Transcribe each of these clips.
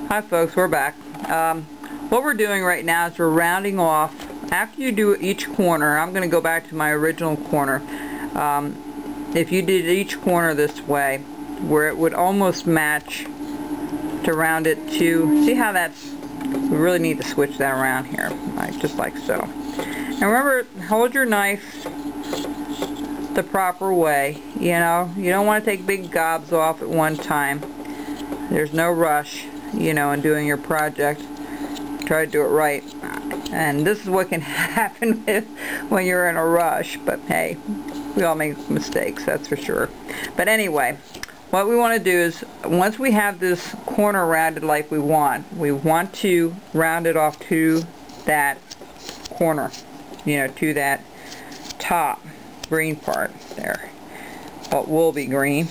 Hi folks, we're back. What we're doing right now is we're rounding off. After you do each corner, I'm going to go back to my original corner. If you did each corner this way, where it would almost match, to round it to, see how that's, we really need to switch that around here, just like so. And remember, hold your knife the proper way. You know, you don't want to take big gobs off at one time. There's no rush, you know, in doing your project. Try to do it right. And this is what can happen when you're in a rush, but hey, we all make mistakes, that's for sure. But anyway, what we want to do is, once we have this corner rounded like we want to round it off to that corner, you know, to that top green part there. What will be green.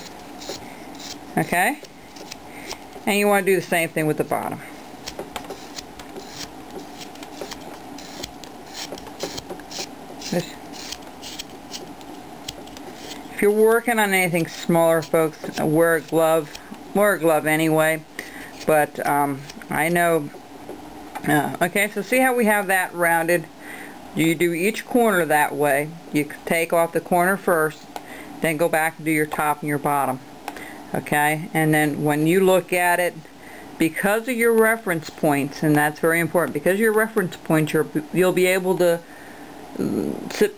Okay? And you want to do the same thing with the bottom. If you're working on anything smaller, folks, wear a glove. Wear a glove anyway. But I know. Okay, so see how we have that rounded? You do each corner that way. You take off the corner first, then go back and do your top and your bottom. Okay, and then when you look at it, because of your reference points, and that's very important, because of your reference points, you'll be able to sit,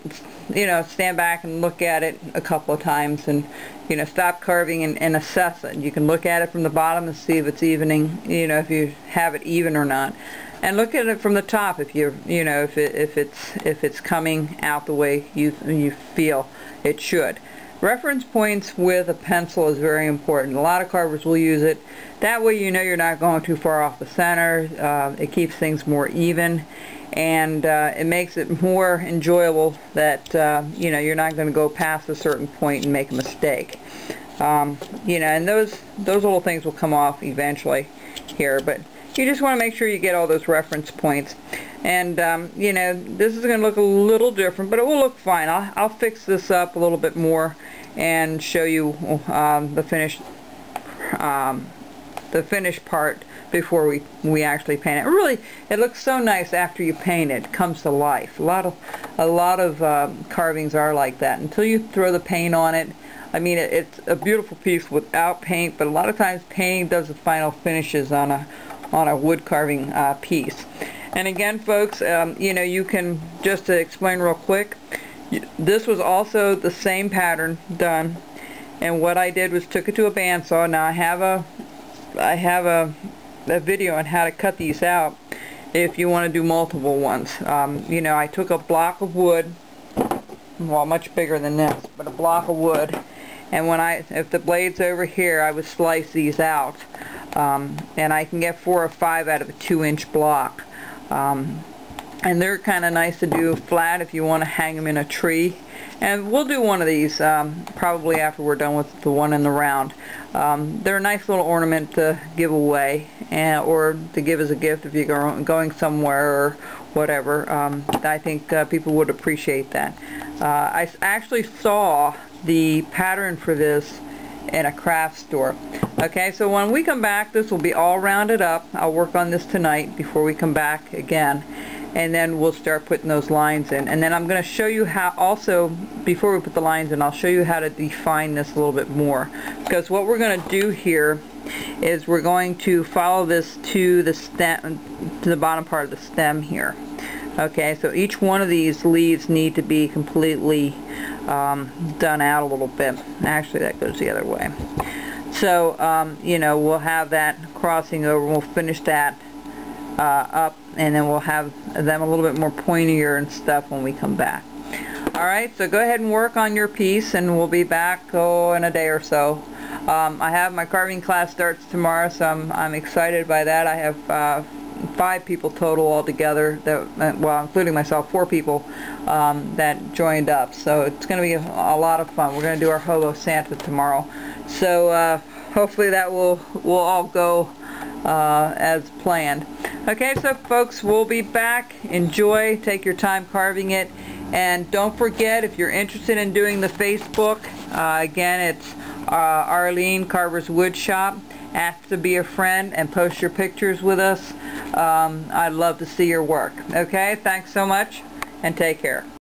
you know, stand back and look at it a couple of times, and you know, stop carving and assess it. You can look at it from the bottom and see if it's evening, you know, if you have it even or not, and look at it from the top if you know, if it's coming out the way you feel it should. Reference points with a pencil is very important. A lot of carvers will use it. That way you know you're not going too far off the center. It keeps things more even, and it makes it more enjoyable that you know, you're not going to go past a certain point and make a mistake. You know, and those little things will come off eventually here, but you just want to make sure you get all those reference points. And you know, this is going to look a little different, but it will look fine. I'll fix this up a little bit more and show you the finished part before we actually paint it. Really, it looks so nice after you paint it. It comes to life. A lot of carvings are like that. Until you throw the paint on it, I mean, it's a beautiful piece without paint, but a lot of times painting does the final finishes on a wood carving piece. And again, folks, you know, you can, just to explain real quick, this was also the same pattern done, and what I did was took it to a bandsaw. Now I have a video on how to cut these out if you want to do multiple ones. You know, I took a block of wood, well, much bigger than this, but a block of wood, and if the blade's over here, I would slice these out, and I can get 4 or 5 out of a 2-inch block. And they're kind of nice to do flat if you want to hang them in a tree. And we'll do one of these probably after we're done with the one in the round. They're a nice little ornament to give away, or to give as a gift if you're going somewhere or whatever. I think people would appreciate that. I actually saw the pattern for this in a craft store. Okay, so when we come back, this will be all rounded up. I'll work on this tonight before we come back again, and then we'll start putting those lines in. And then I'm going to show you how, also before we put the lines in, I'll show you how to define this a little bit more, because what we're going to do here is we're going to follow this to the stem, to the bottom part of the stem here. Okay, so each one of these leaves need to be completely done out a little bit. Actually, that goes the other way. So, you know, we'll have that crossing over, we'll finish that up, and then we'll have them a little bit more pointier and stuff when we come back. Alright, so go ahead and work on your piece, and we'll be back in a day or so. I have my carving class starts tomorrow, so I'm excited by that. I have 5 people total altogether, that, well, including myself, 4 people that joined up. So it's going to be a lot of fun. We're going to do our Hobo Santa tomorrow. So hopefully that will all go as planned. Okay, so folks, we'll be back. Enjoy. Take your time carving it. And don't forget, if you're interested in doing the Facebook, again, it's Arlene Carver's Wood Shop. ask to be a friend, and post your pictures with us. I'd love to see your work. Okay, thanks so much, and take care.